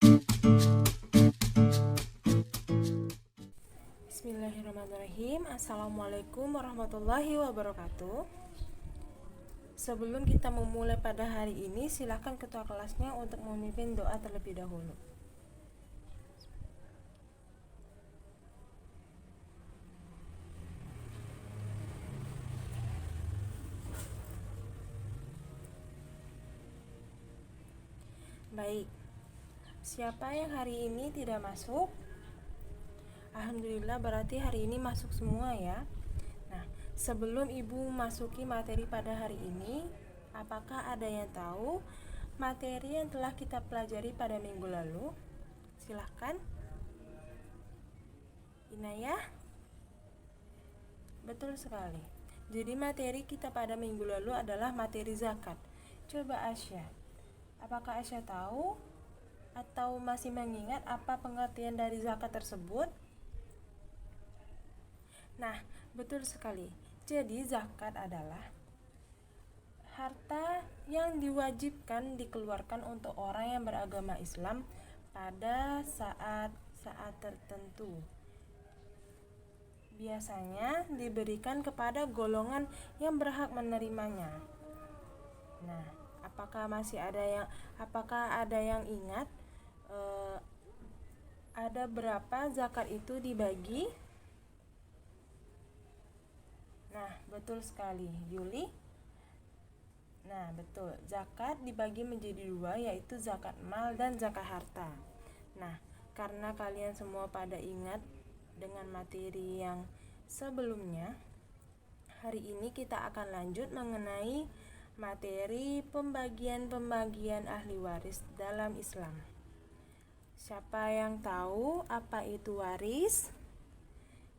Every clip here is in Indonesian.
Bismillahirrahmanirrahim. Assalamualaikum warahmatullahi wabarakatuh. Sebelum kita memulai pada hari ini, silakan ketua kelasnya untuk memimpin doa terlebih dahulu. Baik, siapa yang hari ini tidak masuk? Alhamdulillah, berarti hari ini masuk semua ya. Nah, sebelum ibu masuki materi pada hari ini, apakah ada yang tahu materi yang telah kita pelajari pada minggu lalu? Silahkan. Inayah? Betul sekali. Jadi materi kita pada minggu lalu adalah materi zakat. Coba Asya, apakah Asya tahu atau masih mengingat apa pengertian dari zakat tersebut? Nah, betul sekali. Jadi zakat adalah harta yang diwajibkan dikeluarkan untuk orang yang beragama Islam pada saat tertentu. Biasanya diberikan kepada golongan yang berhak menerimanya. Nah, apakah ada yang ingat ada berapa zakat itu dibagi? Nah, betul sekali, Yuli. Nah, betul. Zakat dibagi menjadi dua, yaitu zakat mal dan zakat harta. Nah, karena kalian semua pada ingat dengan materi yang sebelumnya, hari ini kita akan lanjut mengenai materi pembagian ahli waris dalam Islam. Siapa yang tahu apa itu waris?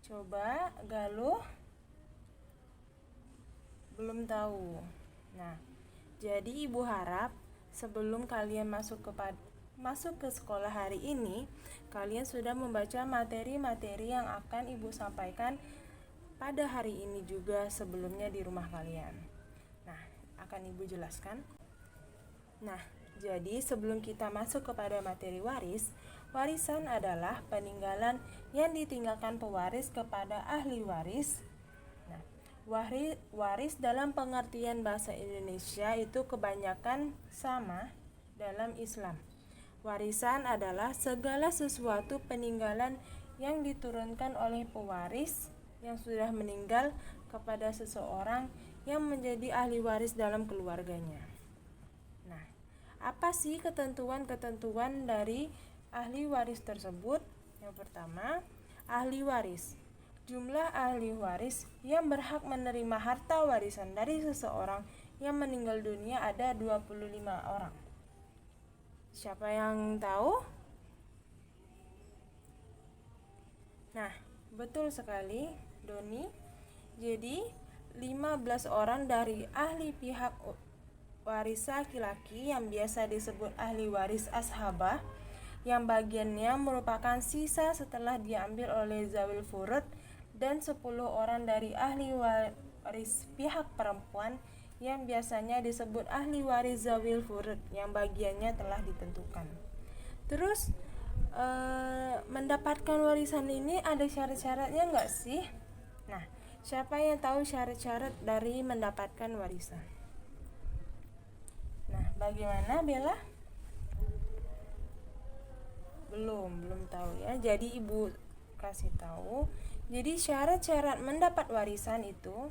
Coba Galuh. Belum tahu. Nah, jadi ibu harap sebelum kalian masuk ke sekolah hari ini, kalian sudah membaca materi-materi yang akan ibu sampaikan pada hari ini juga sebelumnya di rumah kalian. Nah, akan ibu jelaskan. Nah, jadi sebelum kita masuk kepada materi waris, warisan adalah peninggalan yang ditinggalkan pewaris kepada ahli waris. Waris dalam pengertian bahasa Indonesia itu kebanyakan sama dalam Islam. Warisan adalah segala sesuatu peninggalan yang diturunkan oleh pewaris yang sudah meninggal kepada seseorang yang menjadi ahli waris dalam keluarganya. Nah, apa sih ketentuan-ketentuan dari ahli waris tersebut? Yang pertama, ahli waris. Jumlah ahli waris yang berhak menerima harta warisan dari seseorang yang meninggal dunia ada 25 orang. Siapa yang tahu? Nah, betul sekali, Doni. Jadi, 15 orang dari ahli pihak waris laki-laki yang biasa disebut ahli waris ashabah, yang bagiannya merupakan sisa setelah diambil oleh zawil furud, dan 10 orang dari ahli waris pihak perempuan yang biasanya disebut ahli waris zawil furud yang bagiannya telah ditentukan. Terus mendapatkan warisan ini ada syarat-syaratnya enggak sih? Nah, siapa yang tahu syarat-syarat dari mendapatkan warisan? Nah, bagaimana Bella? Belum tahu ya. Jadi ibu kasih tahu. Jadi syarat-syarat mendapat warisan itu,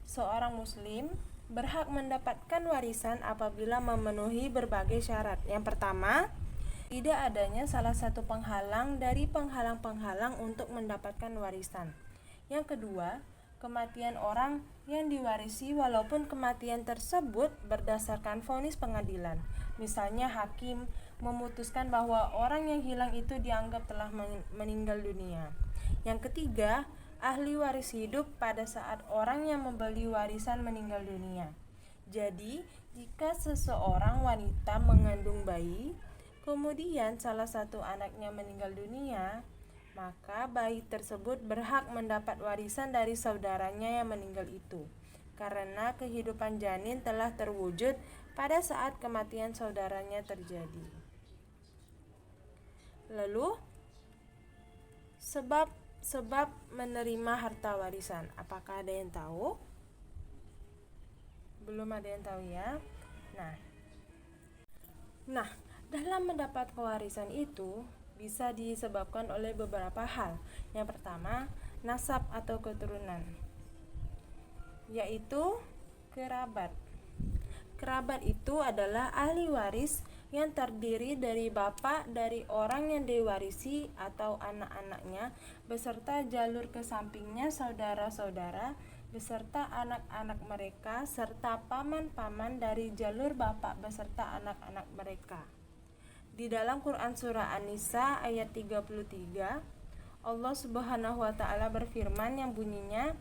seorang muslim berhak mendapatkan warisan apabila memenuhi berbagai syarat. Yang pertama, tidak adanya salah satu penghalang dari penghalang-penghalang untuk mendapatkan warisan. Yang kedua, kematian orang yang diwarisi walaupun kematian tersebut berdasarkan vonis pengadilan. Misalnya hakim memutuskan bahwa orang yang hilang itu dianggap telah meninggal dunia. Yang ketiga, ahli waris hidup pada saat orang yang membeli warisan meninggal dunia. Jadi, jika seseorang wanita mengandung bayi, kemudian salah satu anaknya meninggal dunia, maka bayi tersebut berhak mendapat warisan dari saudaranya yang meninggal itu, karena kehidupan janin telah terwujud pada saat kematian saudaranya terjadi. Lalu sebab menerima harta warisan. Apakah ada yang tahu? Belum ada yang tahu ya. Nah, dalam mendapat warisan itu bisa disebabkan oleh beberapa hal. Yang pertama, nasab atau keturunan, yaitu kerabat. Kerabat itu adalah ahli waris yang terdiri dari bapak dari orang yang diwarisi atau anak-anaknya beserta jalur ke sampingnya saudara-saudara beserta anak-anak mereka serta paman-paman dari jalur bapak beserta anak-anak mereka. Di dalam Quran surah An-Nisa ayat 33, Allah Subhanahu wa taala berfirman yang bunyinya,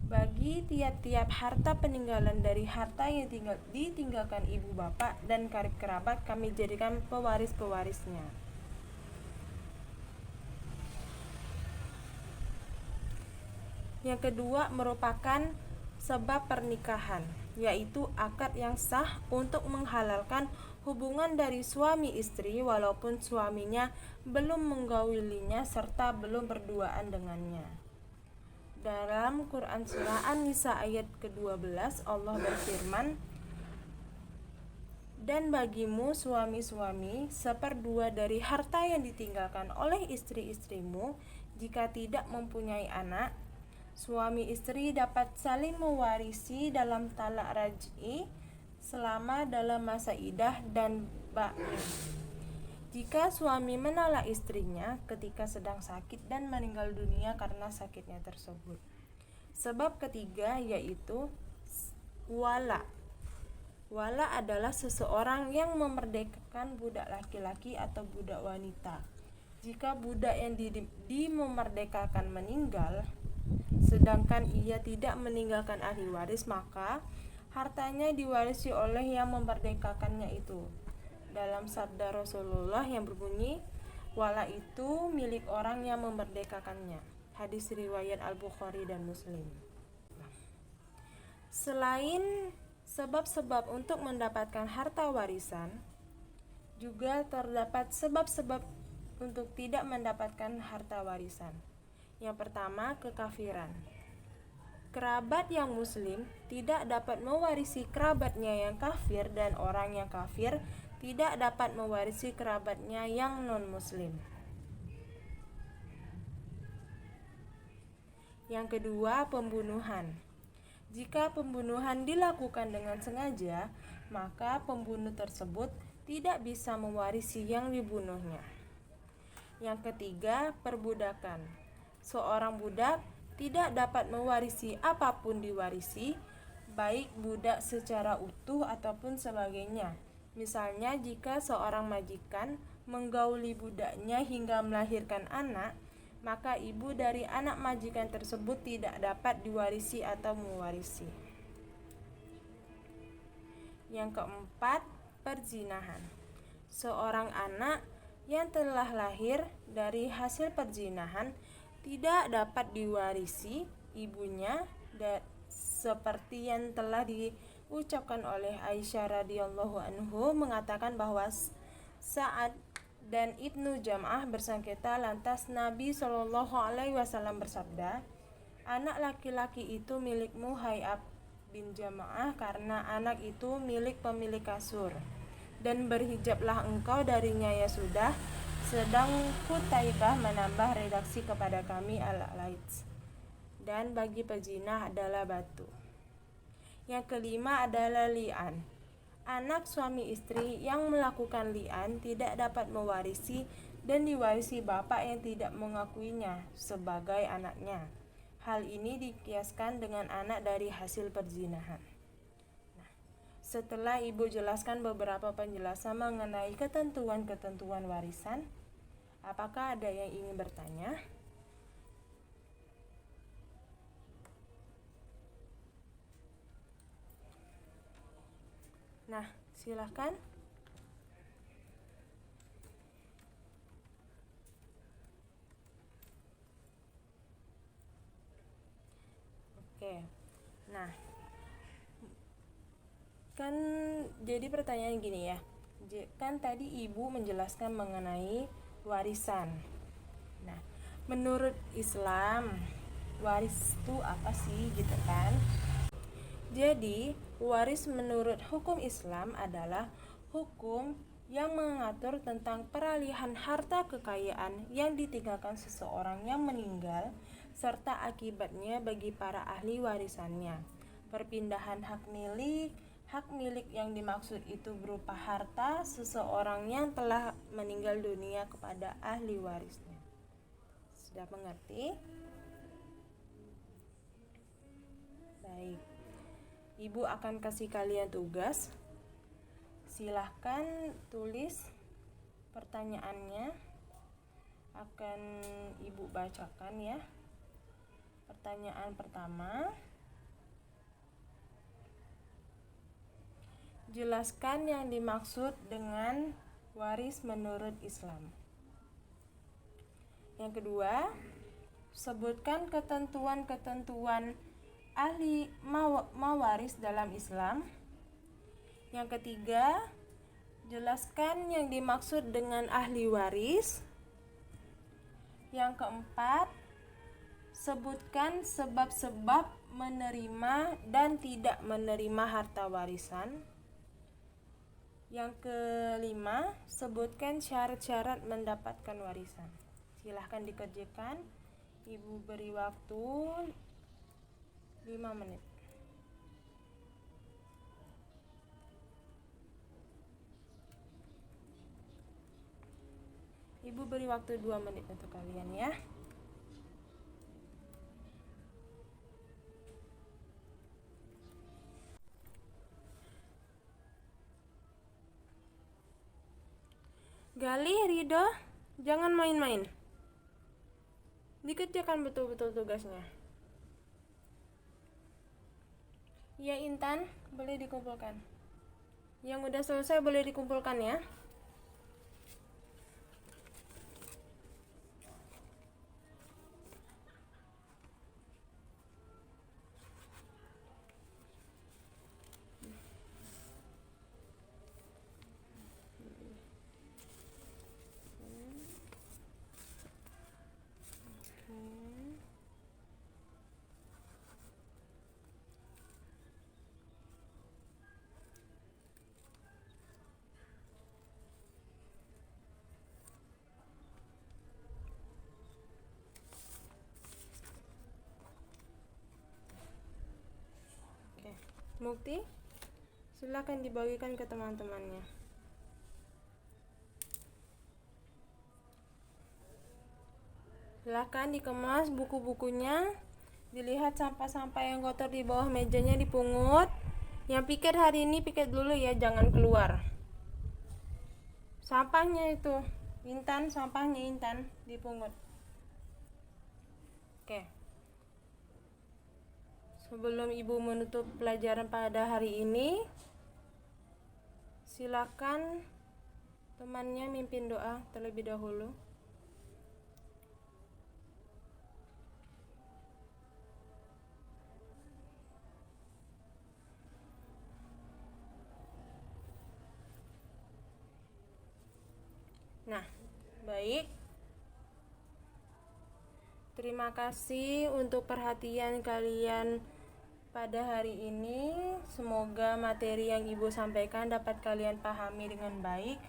bagi tiap-tiap harta peninggalan dari harta yang ditinggalkan ibu bapak dan karib kerabat kami jadikan pewaris-pewarisnya. Yang kedua merupakan sebab pernikahan, yaitu akad yang sah untuk menghalalkan hubungan dari suami istri walaupun suaminya belum menggaulinya serta belum berduaan dengannya. Dalam Quran surah An-Nisa ayat ke-12 Allah berfirman, dan bagimu suami-suami seperdua dari harta yang ditinggalkan oleh istri-istrimu jika tidak mempunyai anak. Suami istri dapat saling mewarisi dalam talak raj'i selama dalam masa iddah dan ba'in. Jika suami menolak istrinya ketika sedang sakit dan meninggal dunia karena sakitnya tersebut. Sebab ketiga yaitu wala. Wala adalah seseorang yang memerdekakan budak laki-laki atau budak wanita. Jika budak yang dimemerdekakan meninggal, sedangkan ia tidak meninggalkan ahli waris, maka hartanya diwarisi oleh yang memerdekakannya itu. Dalam sabda Rasulullah yang berbunyi, wala itu milik orang yang memerdekakannya. Hadis riwayat Al-Bukhari dan Muslim. Selain sebab-sebab untuk mendapatkan harta warisan, juga terdapat sebab-sebab untuk tidak mendapatkan harta warisan. Yang pertama, kekafiran. Kerabat yang muslim tidak dapat mewarisi kerabatnya yang kafir dan orang yang kafir tidak dapat mewarisi kerabatnya yang non-muslim. Yang kedua, pembunuhan. Jika pembunuhan dilakukan dengan sengaja, maka pembunuh tersebut tidak bisa mewarisi yang dibunuhnya. Yang ketiga, perbudakan. Seorang budak tidak dapat mewarisi apapun diwarisi, baik budak secara utuh ataupun sebagainya. Misalnya jika seorang majikan menggauli budaknya hingga melahirkan anak, maka ibu dari anak majikan tersebut tidak dapat diwarisi atau mewarisi. Yang keempat, perzinahan. Seorang anak yang telah lahir dari hasil perzinahan tidak dapat diwarisi ibunya seperti yang telah diucapkan oleh Aisyah radhiyallahu anhu mengatakan bahwa Sa'ad dan Ibnu Jam'ah bersengketa, lantas Nabi Shallallahu alaihi wasallam bersabda, anak laki-laki itu milikmu hai Ab bin Jam'ah karena anak itu milik pemilik kasur, dan berhijablah engkau darinya ya sudah. Sedang Qutaibah menambah redaksi kepada kami al-Laits, dan bagi pezina adalah batu. Yang kelima adalah li'an. Anak suami istri yang melakukan li'an tidak dapat mewarisi dan diwarisi bapak yang tidak mengakuinya sebagai anaknya. Hal ini dikiaskan dengan anak dari hasil perzinahan. Setelah ibu jelaskan beberapa penjelasan mengenai ketentuan-ketentuan warisan, apakah ada yang ingin bertanya? Nah, silakan. Oke. Nah, kan jadi pertanyaan gini ya. Kan tadi ibu menjelaskan mengenai warisan. Nah, menurut Islam, waris itu apa sih gitu kan? Jadi, waris menurut hukum Islam adalah hukum yang mengatur tentang peralihan harta kekayaan yang ditinggalkan seseorang yang meninggal serta akibatnya bagi para ahli warisannya. Perpindahan hak milik yang dimaksud itu berupa harta seseorang yang telah meninggal dunia kepada ahli warisnya. Sudah mengerti? Baik. Ibu akan kasih kalian tugas. Silahkan tulis pertanyaannya. Akan Ibu bacakan ya. Pertanyaan pertama. Jelaskan yang dimaksud dengan waris menurut Islam. Yang kedua, sebutkan ketentuan-ketentuan ahli mawaris dalam Islam. Yang ketiga, jelaskan yang dimaksud dengan ahli waris. Yang keempat, sebutkan sebab-sebab menerima dan tidak menerima harta warisan. Yang kelima, sebutkan syarat-syarat mendapatkan warisan. Silahkan dikerjakan. Ibu beri waktu 5 menit. Ibu beri waktu 2 menit untuk kalian ya. Galih, Ridho, jangan main-main. Dikerjakan betul-betul tugasnya. Ya, Intan, boleh dikumpulkan. Yang udah selesai boleh dikumpulkan ya. Mukti, silakan dibagikan ke teman-temannya. Silakan dikemas buku-bukunya, dilihat sampah-sampah yang kotor di bawah mejanya dipungut. Yang piket hari ini piket dulu ya, jangan keluar. Sampahnya itu, Intan, sampahnya Intan dipungut. Oke. Sebelum Ibu menutup pelajaran pada hari ini, silakan temannya mimpin doa terlebih dahulu. Nah, baik. Terima kasih untuk perhatian kalian pada hari ini. Semoga materi yang Ibu sampaikan dapat kalian pahami dengan baik.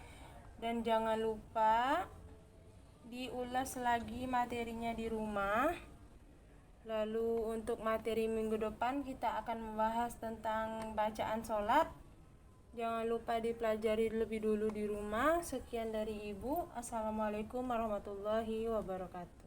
Dan jangan lupa diulas lagi materinya di rumah. Lalu untuk materi minggu depan kita akan membahas tentang bacaan sholat. Jangan lupa dipelajari lebih dulu di rumah. Sekian dari Ibu. Assalamualaikum warahmatullahi wabarakatuh.